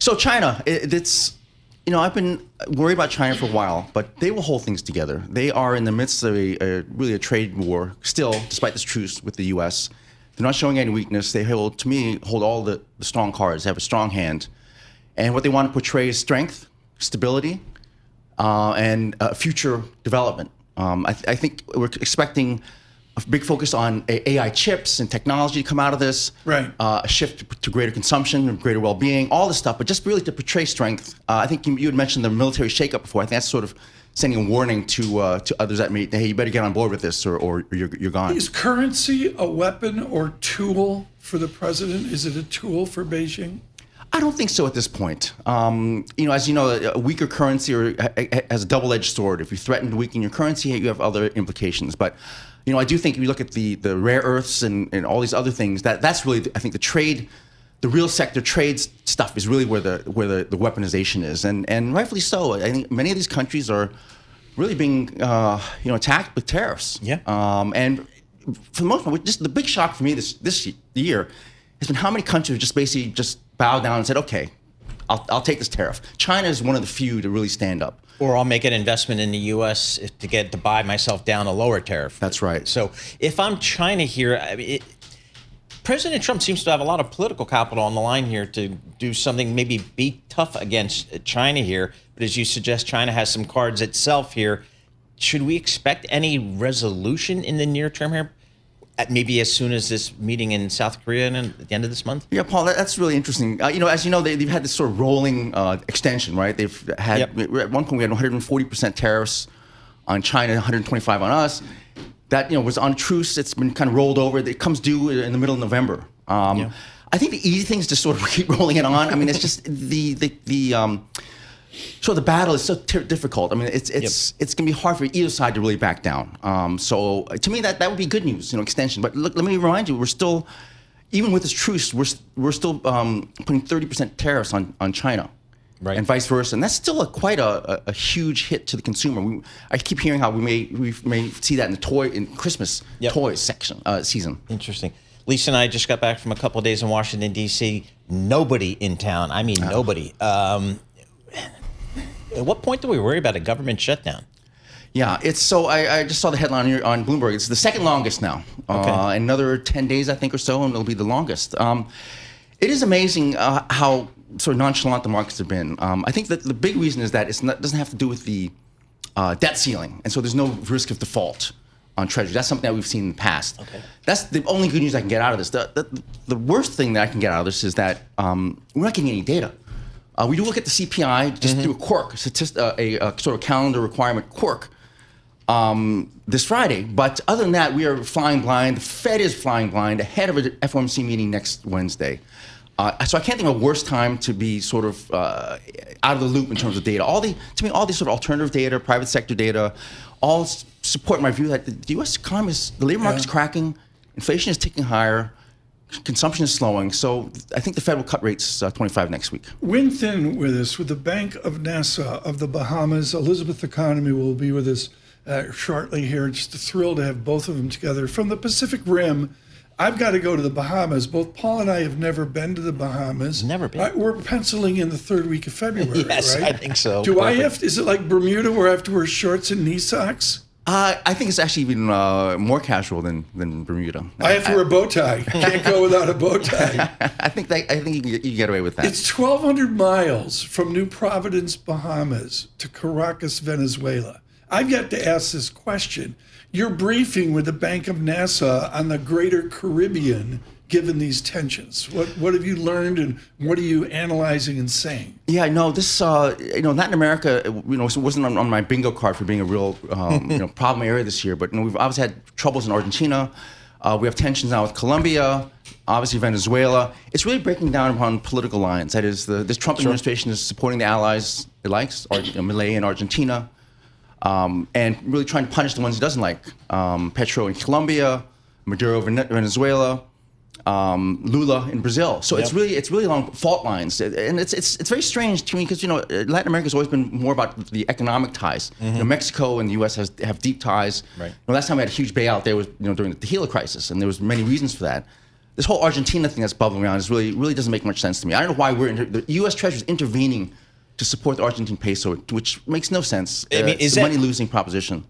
So China, I've been worried about China for a while, but they will hold things together. They are in the midst of really a trade war still, despite this truce with the U.S. They're not showing any weakness. They hold all the strong cards. They have a strong hand. And what they want to portray is strength, stability, and future development. I think we're expecting a big focus on AI chips and technology to come out of this. Right. A shift to greater consumption and greater well-being, all this stuff, but just really to portray strength. I think you had mentioned the military shakeup before. I think that's sort of sending a warning to others that may, hey, you better get on board with this or you're gone. Is currency a weapon or tool for the president? Is it a tool for Beijing? I don't think so at this point. As you know, a weaker currency has a double-edged sword. If you threaten to weaken your currency, you have other implications. But I do think if you look at the rare earths and all these other things, that's really, I think, the trade, the real sector trade stuff is really where the weaponization is, and rightfully so. I think many of these countries are really being attacked with tariffs. Yeah. And for the most part, just the big shock for me this year has been how many countries just basically just bowed down and said, okay, I'll take this tariff. China is one of the few to really stand up. Or I'll make an investment in the U.S. to buy myself down a lower tariff. That's right. So if I'm China here, President Trump seems to have a lot of political capital on the line here to do something, maybe be tough against China here. But as you suggest, China has some cards itself here. Should we expect any resolution in the near term here? Maybe as soon as this meeting in South Korea at the end of this month? Yeah, Paul, that's really interesting. As you know, they've had this sort of rolling extension, right? They've had, at one point, we had 140% tariffs on China, 125 on us. That, was on truce. It's been kind of rolled over. It comes due in the middle of November. I think the easy thing is to sort of keep rolling it on. I mean, it's just so the battle is so difficult. I mean, it's going to be hard for either side to really back down. So to me, that would be good news, extension. But look, let me remind you, we're still, even with this truce, we're still putting 30% tariffs on China, right, and vice versa. And that's still quite a huge hit to the consumer. I keep hearing how we may see that in Christmas toys season. Interesting. Lisa and I just got back from a couple of days in Washington, D.C. Nobody in town. I mean, nobody. At what point do we worry about a government shutdown? Yeah, it's so. I just saw the headline here on Bloomberg. It's the second longest now. Okay. Another 10 days, I think, or so, and it'll be the longest. It is amazing how sort of nonchalant the markets have been. I think that the big reason is that it doesn't have to do with the debt ceiling, and so there's no risk of default on Treasury. That's something that we've seen in the past. Okay. That's the only good news I can get out of this. The worst thing that I can get out of this is that we're not getting any data. We do look at the CPI just through a quirk, a sort of calendar requirement quirk this Friday. But other than that, we are flying blind. The Fed is flying blind ahead of an FOMC meeting next Wednesday. So I can't think of a worse time to be sort of out of the loop in terms of data. To me, all these sort of alternative data, private sector data, all support my view that the U.S. economy the labor market is cracking, inflation is ticking higher, consumption is slowing. So I think the Fed will cut rates 25 next week. Win Thin with us with the Bank of Nassau of the Bahamas. Elizabeth Economy will be with us shortly here. Just a thrill to have both of them together. From the Pacific Rim, I've got to go to the Bahamas. Both Paul and I have never been to the Bahamas. Never been. We're penciling in the third week of February, yes, right? I think so. Is it like Bermuda where I have to wear shorts and knee socks? I think it's actually even more casual than Bermuda. I have to wear a bow tie. Can't go without a bow tie. I think you can get away with that. It's 1,200 miles from New Providence, Bahamas to Caracas, Venezuela. I've got to ask this question. You're briefing with the Bank of Nassau on the greater Caribbean given these tensions. What have you learned and what are you analyzing and saying? Yeah, no, this, Latin America, it wasn't on my bingo card for being a real, problem area this year. But we've obviously had troubles in Argentina. We have tensions now with Colombia, obviously Venezuela. It's really breaking down upon political lines. That is, this Trump administration is supporting the allies it likes, Milei in Argentina, and really trying to punish the ones it doesn't like. Petro in Colombia, Maduro in Venezuela, Lula in Brazil. So it's really along fault lines, and it's very strange to me because Latin America has always been more about the economic ties. Mexico and the U.S. have deep ties. Right. Last time we had a huge bailout there was during the tequila crisis, and there was many reasons for that. this whole Argentina thing that's bubbling around is really doesn't make much sense to me. I don't know why the U.S. Treasury is intervening to support the Argentine peso, which makes no sense. I mean, it's a money-losing proposition.